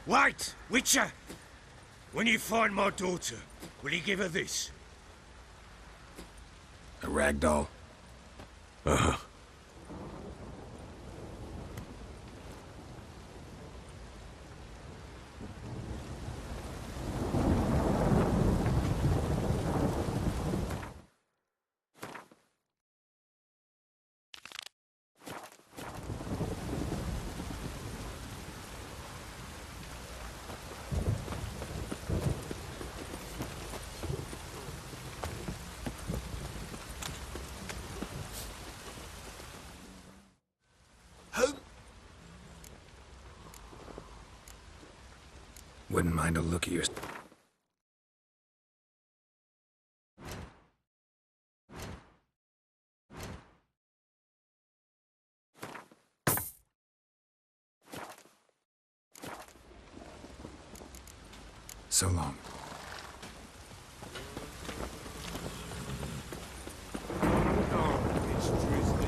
Wait, Witcher! When you find my daughter, will you give her this? A rag doll? Uh-huh. Wouldn't mind a look at your... So long. Oh, it's drizzly.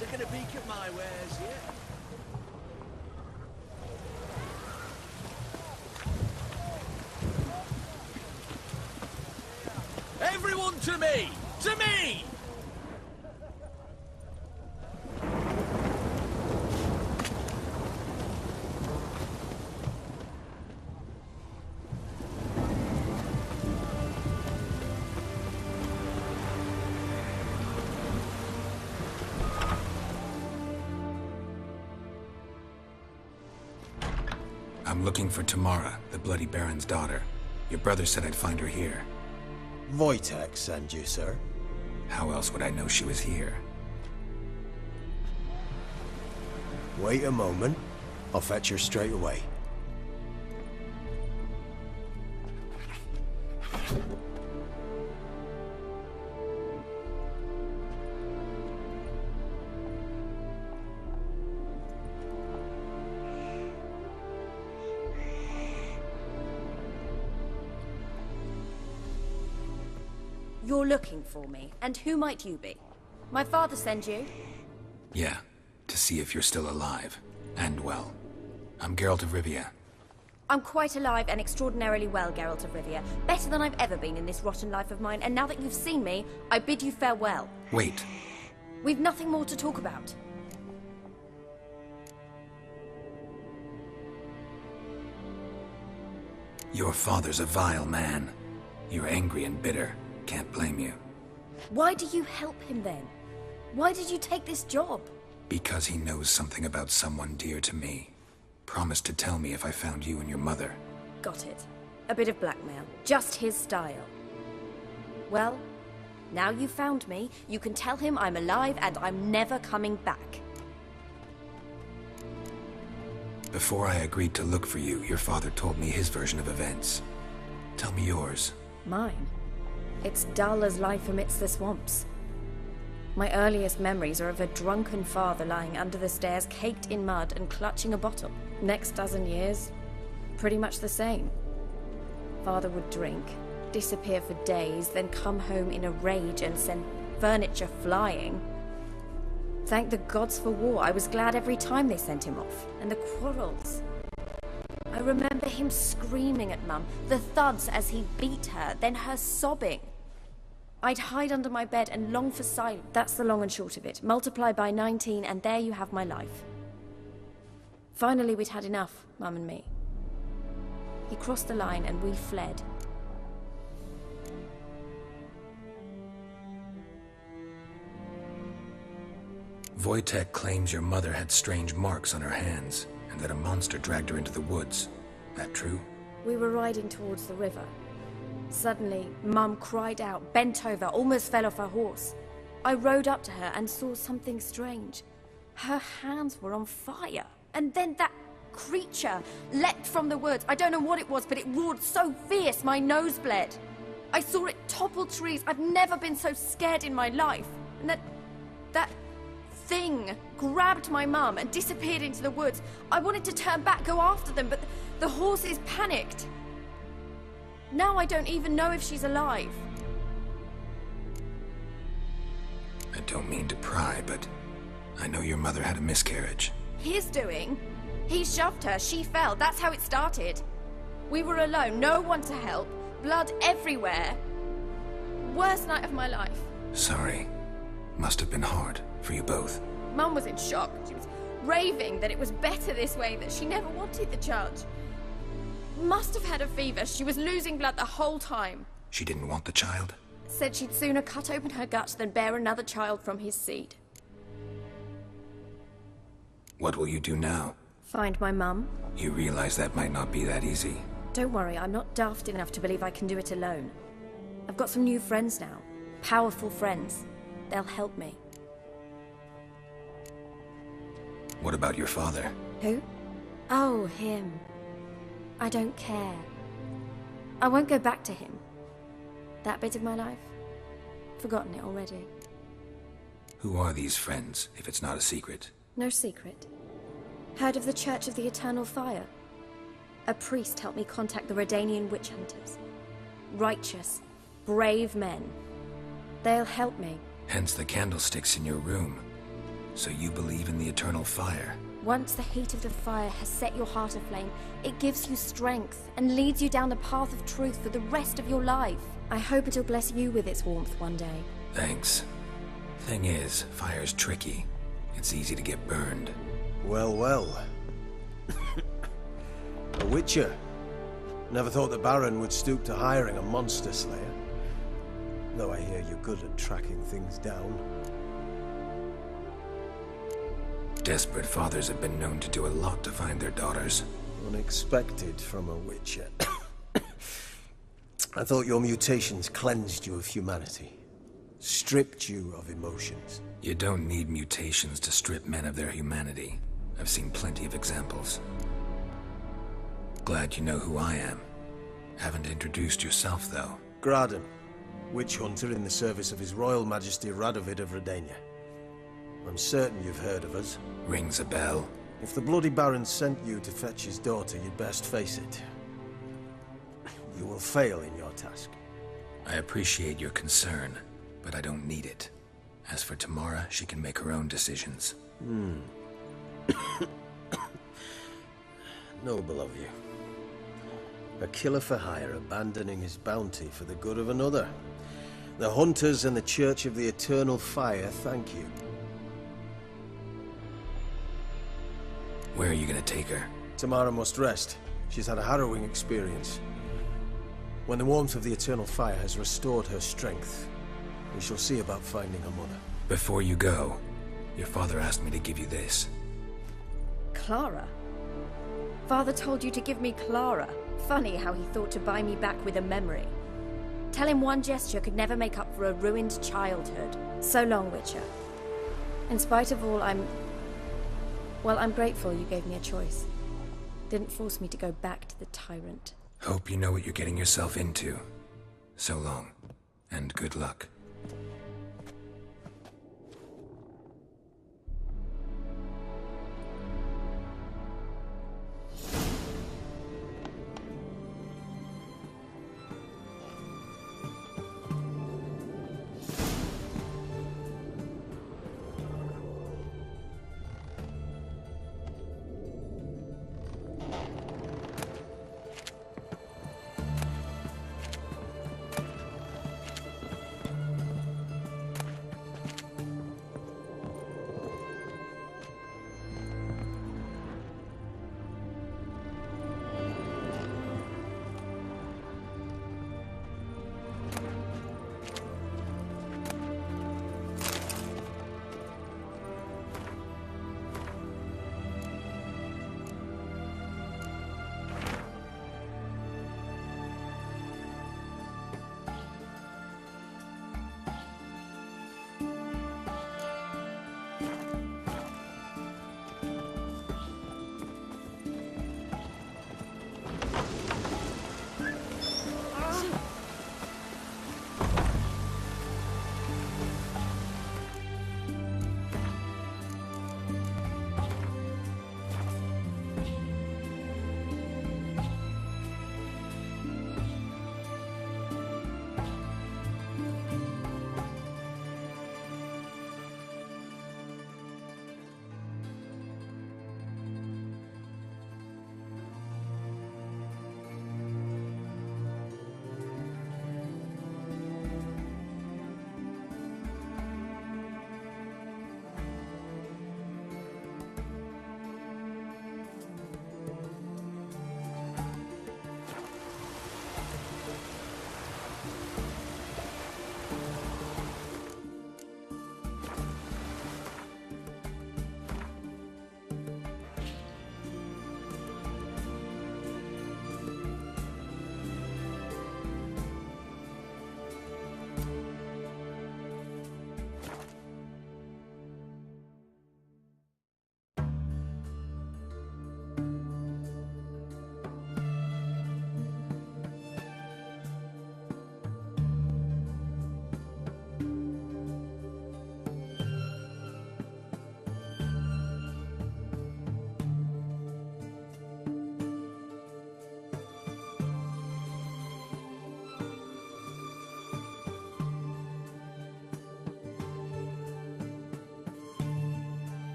Taking a peek at my wares here. Everyone to me! To me! I'm looking for Tamara, the Bloody Baron's daughter. Your brother said I'd find her here. Wojtek send you, sir. How else would I know she was here? Wait a moment. I'll fetch her straight away. You're looking for me, and who might you be? My father sent you? Yeah, to see if you're still alive. And well. I'm Geralt of Rivia. I'm quite alive and extraordinarily well, Geralt of Rivia. Better than I've ever been in this rotten life of mine, and now that you've seen me, I bid you farewell. Wait. We've nothing more to talk about. Your father's a vile man. You're angry and bitter. Can't blame you. Why do you help him then? Why did you take this job? Because he knows something about someone dear to me. Promised to tell me if I found you and your mother. Got it. A bit of blackmail. Just his style. Well, now you found me, you can tell him I'm alive and I'm never coming back. Before I agreed to look for you, your father told me his version of events. Tell me yours. Mine? It's dull as life amidst the swamps. My earliest memories are of a drunken father lying under the stairs, caked in mud and clutching a bottle. Next dozen years, pretty much the same. Father would drink, disappear for days, then come home in a rage and send furniture flying. Thank the gods for war. I was glad every time they sent him off. And the quarrels. I remember him screaming at Mum, the thuds as he beat her, then her sobbing. I'd hide under my bed and long for silence. That's the long and short of it. Multiply by 19 and there you have my life. Finally we'd had enough, Mum and me. He crossed the line and we fled. Wojtek claims your mother had strange marks on her hands, and that a monster dragged her into the woods. That true? We were riding towards the river. Suddenly, Mum cried out, bent over, almost fell off her horse. I rode up to her and saw something strange. Her hands were on fire. And then that creature leapt from the woods. I don't know what it was, but it roared so fierce my nose bled. I saw it topple trees. I've never been so scared in my life. And that thing grabbed my mum and disappeared into the woods. I wanted to turn back, go after them, but the horses panicked. Now I don't even know if she's alive. I don't mean to pry, but I know your mother had a miscarriage. His doing? He shoved her, she fell, that's how it started. We were alone, no one to help, blood everywhere. Worst night of my life. Sorry. Must have been hard for you both. Mum was in shock. She was raving that it was better this way, that she never wanted the child. Must have had a fever. She was losing blood the whole time. She didn't want the child? Said she'd sooner cut open her guts than bear another child from his seed. What will you do now? Find my mum. You realize that might not be that easy. Don't worry, I'm not daft enough to believe I can do it alone. I've got some new friends now. Powerful friends. They'll help me. What about your father? Who? Oh, him. I don't care. I won't go back to him. That bit of my life? Forgotten it already. Who are these friends, if it's not a secret? No secret. Heard of the Church of the Eternal Fire? A priest helped me contact the Redanian witch hunters. Righteous, brave men. They'll help me. Hence the candlesticks in your room. So you believe in the eternal fire? Once the heat of the fire has set your heart aflame, it gives you strength and leads you down the path of truth for the rest of your life. I hope it'll bless you with its warmth one day. Thanks. Thing is, fire's tricky. It's easy to get burned. Well, well. A witcher. Never thought the Baron would stoop to hiring a monster slayer. Though I hear you're good at tracking things down. Desperate fathers have been known to do a lot to find their daughters. Unexpected from a witcher. I thought your mutations cleansed you of humanity. Stripped you of emotions. You don't need mutations to strip men of their humanity. I've seen plenty of examples. Glad you know who I am. Haven't introduced yourself, though. Graden, witch hunter in the service of His Royal Majesty Radovid of Redania. I'm certain you've heard of us. Rings a bell. If the Bloody Baron sent you to fetch his daughter, you'd best face it. You will fail in your task. I appreciate your concern, but I don't need it. As for Tamara, she can make her own decisions. Noble of you. A killer for hire abandoning his bounty for the good of another. The Hunters and the Church of the Eternal Fire thank you. Where are you gonna take her? Tamara must rest. She's had a harrowing experience. When the warmth of the eternal fire has restored her strength, we shall see about finding her mother. Before you go, your father asked me to give you this. Clara? Father told you to give me Clara. Funny how he thought to buy me back with a memory. Tell him one gesture could never make up for a ruined childhood. So long, Witcher. In spite of all, I'm grateful you gave me a choice. Didn't force me to go back to the tyrant. Hope you know what you're getting yourself into. So long, and good luck.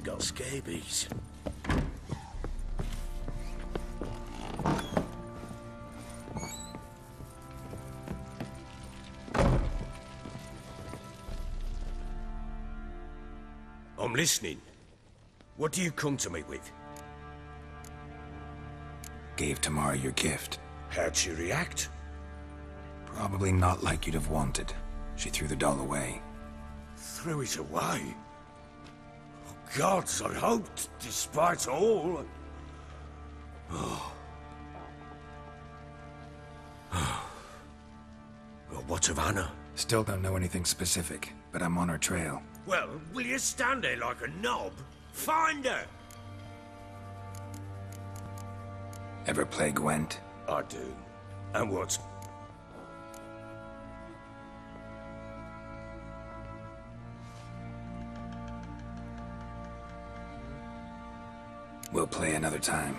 you've got scabies. I'm listening. What do you come to me with? Gave Tamara your gift. How'd she react? Probably not like you'd have wanted. She threw the doll away. Threw it away? Oh, gods, I hoped, despite all. Well, what of Anna? Still don't know anything specific, but I'm on her trail. Well, will you stand there like a knob? Find her! Ever play Gwent? I do. And what? We'll play another time.